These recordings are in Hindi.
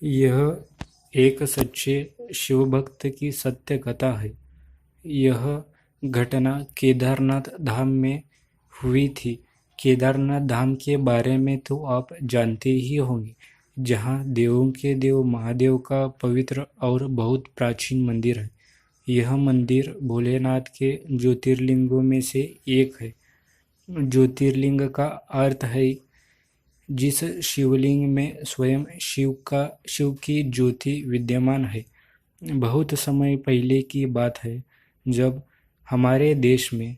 यह एक सच्चे शिवभक्त की सत्य कथा है। यह घटना केदारनाथ धाम में हुई थी। केदारनाथ धाम के बारे में तो आप जानते ही होंगे, जहाँ देवों के देव महादेव का पवित्र और बहुत प्राचीन मंदिर है। यह मंदिर भोलेनाथ के ज्योतिर्लिंगों में से एक है। ज्योतिर्लिंग का अर्थ है जिस शिवलिंग में स्वयं शिव की ज्योति विद्यमान है। बहुत समय पहले की बात है, जब हमारे देश में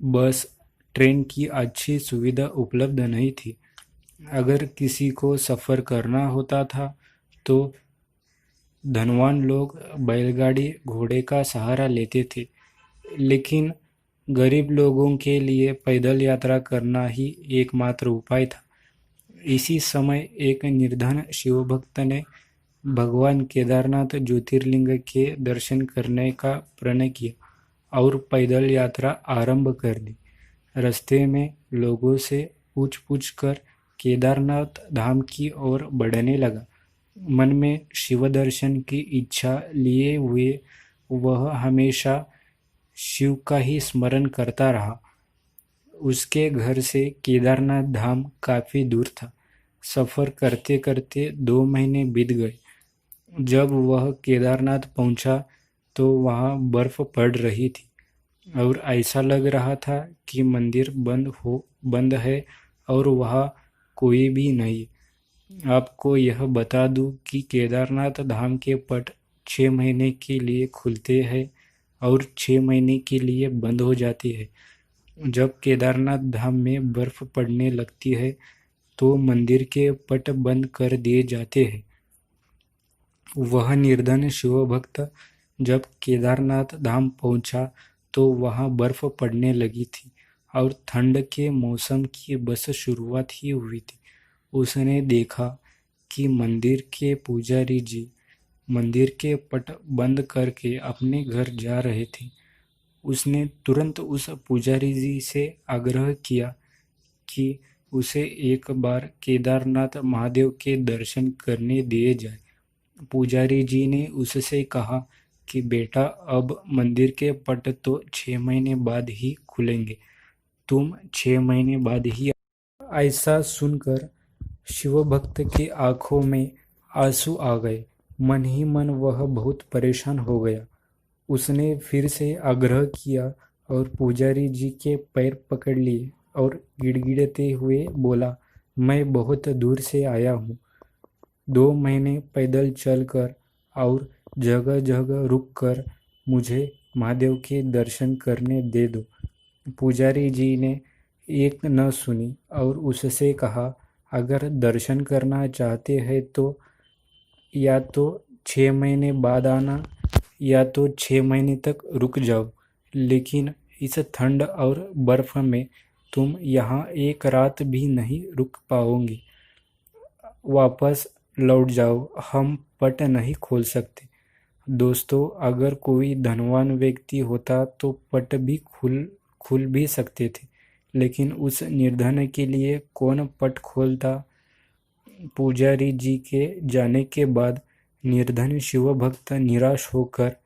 बस ट्रेन की अच्छी सुविधा उपलब्ध नहीं थी। अगर किसी को सफ़र करना होता था तो धनवान लोग बैलगाड़ी घोड़े का सहारा लेते थे, लेकिन गरीब लोगों के लिए पैदल यात्रा करना ही एकमात्र उपाय था। इसी समय एक निर्धन शिवभक्त ने भगवान केदारनाथ ज्योतिर्लिंग के दर्शन करने का प्रण किया और पैदल यात्रा आरंभ कर दी। रास्ते में लोगों से पूछ कर केदारनाथ धाम की ओर बढ़ने लगा। मन में शिव दर्शन की इच्छा लिए हुए वह हमेशा शिव का ही स्मरण करता रहा। उसके घर से केदारनाथ धाम काफ़ी दूर था। सफ़र करते करते 2 महीने बीत गए। जब वह केदारनाथ पहुंचा तो वहाँ बर्फ पड़ रही थी और ऐसा लग रहा था कि मंदिर बंद है और वहाँ कोई भी नहीं। आपको यह बता दूं कि केदारनाथ धाम के पट 6 महीने के लिए खुलते हैं और 6 महीने के लिए बंद हो जाती है। जब केदारनाथ धाम में बर्फ पड़ने लगती है तो मंदिर के पट बंद कर दिए जाते हैं। वह निर्धन शिवभक्त जब केदारनाथ धाम पहुंचा तो वहां बर्फ पड़ने लगी थी और ठंड के मौसम की बस शुरुआत ही हुई थी। उसने देखा कि मंदिर के पुजारी जी मंदिर के पट बंद करके अपने घर जा रहे थे। उसने तुरंत उस पुजारी जी से आग्रह किया कि उसे एक बार केदारनाथ महादेव के दर्शन करने दिए जाए। पुजारी जी ने उससे कहा कि बेटा, अब मंदिर के पट तो 6 महीने बाद ही खुलेंगे, तुम 6 महीने बाद ही। ऐसा सुनकर शिवभक्त की आंखों में आंसू आ गए। मन ही मन वह बहुत परेशान हो गया। उसने फिर से आग्रह किया और पुजारी जी के पैर पकड़ लिए और गिड़गिड़ाते हुए बोला, मैं बहुत दूर से आया हूँ। 2 महीने पैदल चलकर और जगह जगह रुक कर मुझे महादेव के दर्शन करने दे दो। पुजारी जी ने एक न सुनी और उससे कहा, अगर दर्शन करना चाहते हैं तो या तो 6 महीने बाद आना या तो 6 महीने तक रुक जाओ, लेकिन इस ठंड और बर्फ में तुम यहाँ एक रात भी नहीं रुक पाओगे। वापस लौट जाओ, हम पट नहीं खोल सकते। दोस्तों, अगर कोई धनवान व्यक्ति होता तो पट भी खुल भी सकते थे, लेकिन उस निर्धन के लिए कौन पट खोलता। पुजारी जी के जाने के बाद निर्धन शिवभक्त निराश होकर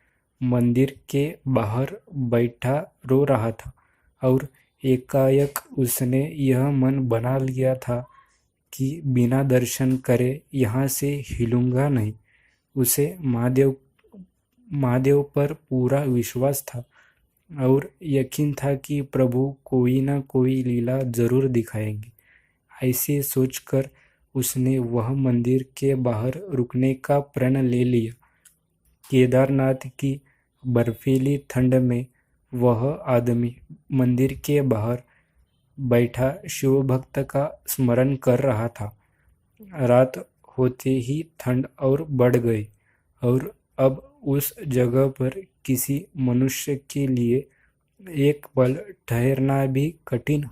मंदिर के बाहर बैठा रो रहा था और एकाएक उसने यह मन बना लिया था कि बिना दर्शन करे यहाँ से हिलूंगा नहीं। उसे महादेव पर पूरा विश्वास था और यकीन था कि प्रभु कोई न कोई लीला जरूर दिखाएंगे। ऐसे सोचकर उसने वह मंदिर के बाहर रुकने का प्रण ले लिया। केदारनाथ की बर्फीली ठंड में वह आदमी मंदिर के बाहर बैठा शिवभक्त का स्मरण कर रहा था। रात होते ही ठंड और बढ़ गई और अब उस जगह पर किसी मनुष्य के लिए एक पल ठहरना भी कठिन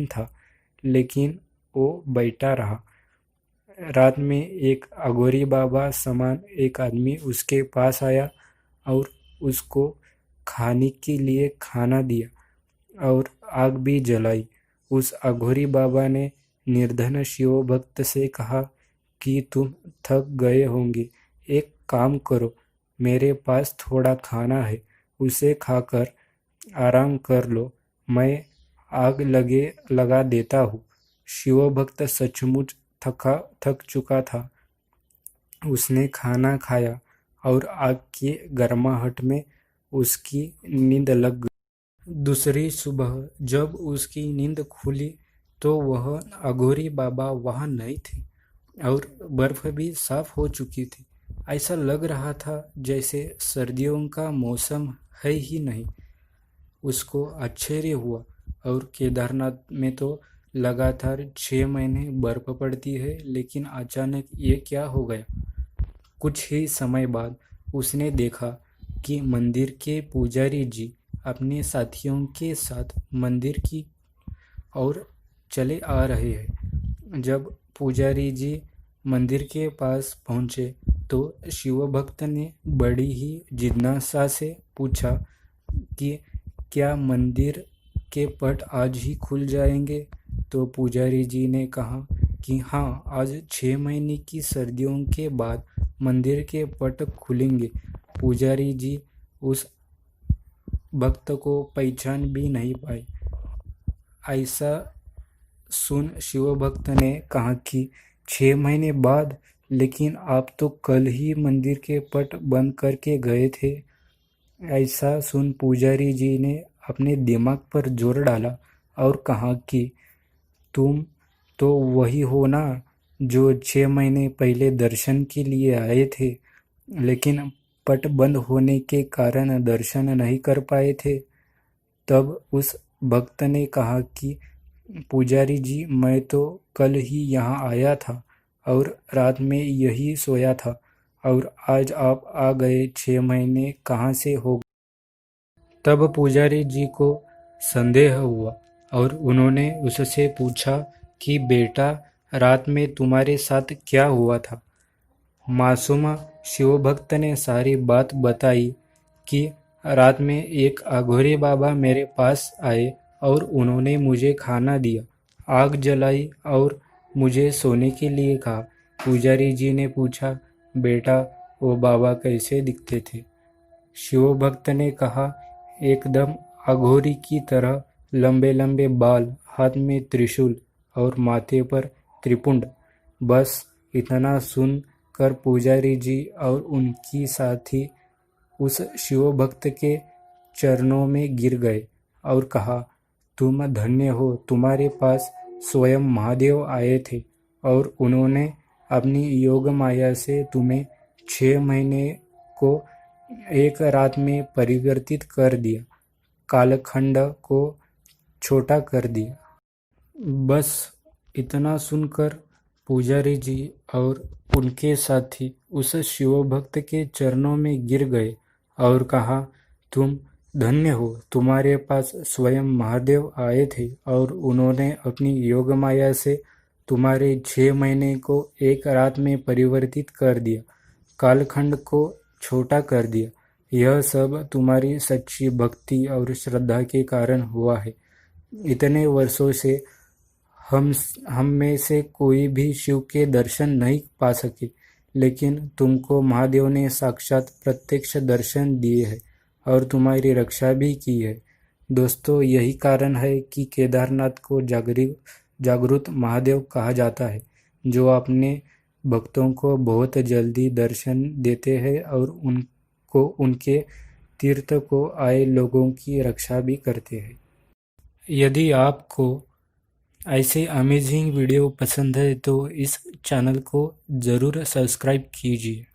था, लेकिन वो बैठा रहा। रात में एक अघोरी बाबा समान एक आदमी उसके पास आया और उसको खाने के लिए खाना दिया और आग भी जलाई। उस अघोरी बाबा ने निर्धन शिव भक्त से कहा कि तुम थक गए होंगे। एक काम करो, मेरे पास थोड़ा खाना है, उसे खाकर आराम कर लो, मैं आग लगा देता हूँ। शिवभक्त सचमुच थक चुका था। उसने खाना खाया और आग की गर्माहट में उसकी नींद लग गई। दूसरी सुबह जब उसकी नींद खुली तो वह अघोरी बाबा वहाँ नहीं थे और बर्फ भी साफ हो चुकी थी। ऐसा लग रहा था जैसे सर्दियों का मौसम है ही नहीं। उसको आश्चर्य हुआ, और केदारनाथ में तो लगातार 6 महीने बर्फ पड़ती है, लेकिन अचानक ये क्या हो गया। कुछ ही समय बाद उसने देखा कि मंदिर के पुजारी जी अपने साथियों के साथ मंदिर की ओर चले आ रहे हैं। जब पुजारी जी मंदिर के पास पहुंचे तो शिवभक्त ने बड़ी ही जिज्ञासा से पूछा कि क्या मंदिर के पट आज ही खुल जाएंगे। तो पुजारी जी ने कहा कि हाँ, आज 6 महीने की सर्दियों के बाद मंदिर के पट खुलेंगे। पुजारी जी उस भक्त को पहचान भी नहीं पाए। ऐसा सुन शिवभक्त ने कहा कि 6 महीने बाद, लेकिन आप तो कल ही मंदिर के पट बंद करके गए थे। ऐसा सुन पुजारी जी ने अपने दिमाग पर जोर डाला और कहा कि तुम तो वही हो ना जो 6 महीने पहले दर्शन के लिए आए थे, लेकिन पट बंद होने के कारण दर्शन नहीं कर पाए थे। तब उस भक्त ने कहा कि पुजारी जी, मैं तो कल ही यहाँ आया था और रात में यही सोया था, और आज आप आ गए। 6 महीने कहाँ से हो। तब पुजारी जी को संदेह हुआ और उन्होंने उससे पूछा कि बेटा, रात में तुम्हारे साथ क्या हुआ था। मासूम शिवभक्त ने सारी बात बताई कि रात में एक अघोरी बाबा मेरे पास आए और उन्होंने मुझे खाना दिया, आग जलाई और मुझे सोने के लिए कहा। पुजारी जी ने पूछा, बेटा, वो बाबा कैसे दिखते थे। शिवभक्त ने कहा, एकदम अघोरी की तरह, लंबे लंबे बाल, हाथ में त्रिशूल और माथे पर त्रिपुंड। बस इतना सुन कर पुजारी जी और उनकी साथी उस शिवभक्त के चरणों में गिर गए और कहा, तुम धन्य हो, तुम्हारे पास स्वयं महादेव आए थे और उन्होंने अपनी योग माया से तुम्हें 6 महीने को एक रात में परिवर्तित कर दिया, कालखंड को छोटा कर दिया। बस इतना सुनकर पुजारी जी और उनके साथी उस शिवभक्त के चरणों में गिर गए और कहा, तुम धन्य हो, तुम्हारे पास स्वयं महादेव आए थे और उन्होंने अपनी योग माया से तुम्हारे 6 महीने को एक रात में परिवर्तित कर दिया, कालखंड को छोटा कर दिया। यह सब तुम्हारी सच्ची भक्ति और श्रद्धा के कारण हुआ है। इतने वर्षों से हम में से कोई भी शिव के दर्शन नहीं पा सके, लेकिन तुमको महादेव ने साक्षात प्रत्यक्ष दर्शन दिए हैं और तुम्हारी रक्षा भी की है। दोस्तों, यही कारण है कि केदारनाथ को जागृत महादेव कहा जाता है, जो अपने भक्तों को बहुत जल्दी दर्शन देते हैं और उनके तीर्थ को आए लोगों की रक्षा भी करते हैं। यदि आपको ऐसे अमेजिंग वीडियो पसंद है तो इस चैनल को ज़रूर सब्सक्राइब कीजिए।